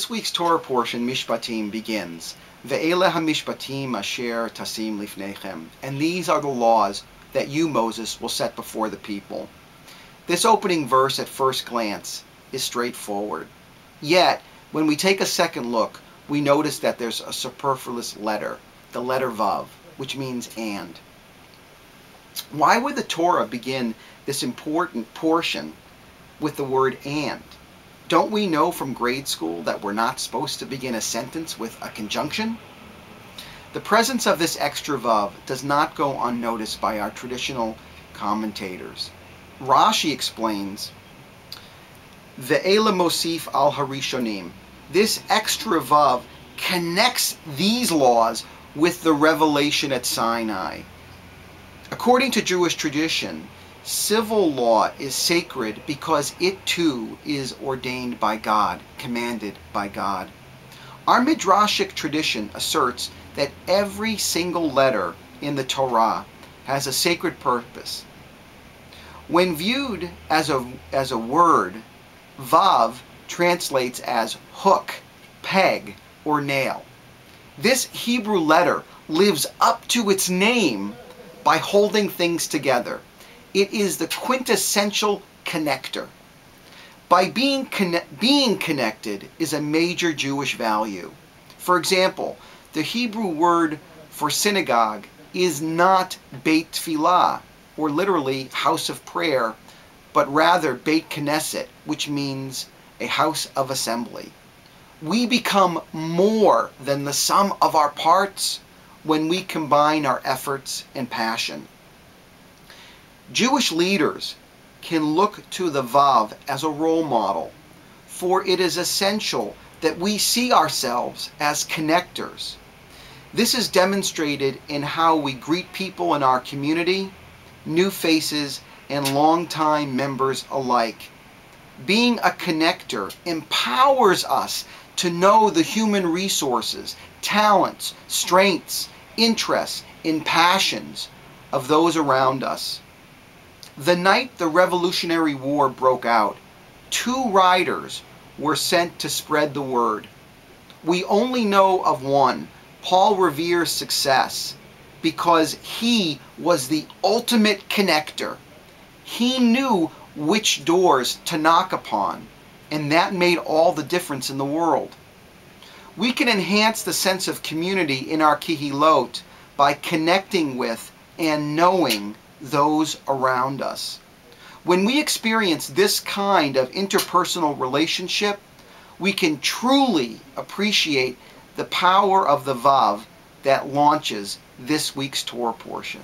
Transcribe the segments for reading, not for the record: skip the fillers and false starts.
This week's Torah portion, Mishpatim, begins, Ve'ele ha-mishpatim asher tasim lifnechem. And these are the laws that you, Moses, will set before the people. This opening verse at first glance is straightforward. Yet, when we take a second look, we notice that there's a superfluous letter, the letter Vav, which means and. Why would the Torah begin this important portion with the word and? Don't we know from grade school that we're not supposed to begin a sentence with a conjunction? The presence of this extra Vav does not go unnoticed by our traditional commentators. Rashi explains, Ve'ele mosif al harishonim. This extra Vav connects these laws with the revelation at Sinai. According to Jewish tradition, civil law is sacred because it too is ordained by God, commanded by God. Our midrashic tradition asserts that every single letter in the Torah has a sacred purpose. When viewed as a word, Vav translates as hook, peg, or nail. This Hebrew letter lives up to its name by holding things together. It is the quintessential connector. By being connected is a major Jewish value. For example, the Hebrew word for synagogue is not Beit Tfilah, or literally house of prayer, but rather Beit Knesset, which means a house of assembly. We become more than the sum of our parts when we combine our efforts and passion. Jewish leaders can look to the Vav as a role model, for it is essential that we see ourselves as connectors. This is demonstrated in how we greet people in our community, new faces, and longtime members alike. Being a connector empowers us to know the human resources, talents, strengths, interests, and passions of those around us. The night the Revolutionary War broke out, 2 riders were sent to spread the word. We only know of one, Paul Revere's success, because he was the ultimate connector. He knew which doors to knock upon, and that made all the difference in the world. We can enhance the sense of community in our kihilot by connecting with and knowing those around us. When we experience this kind of interpersonal relationship, we can truly appreciate the power of the Vav that launches this week's Torah portion.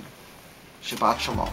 Shabbat Shalom.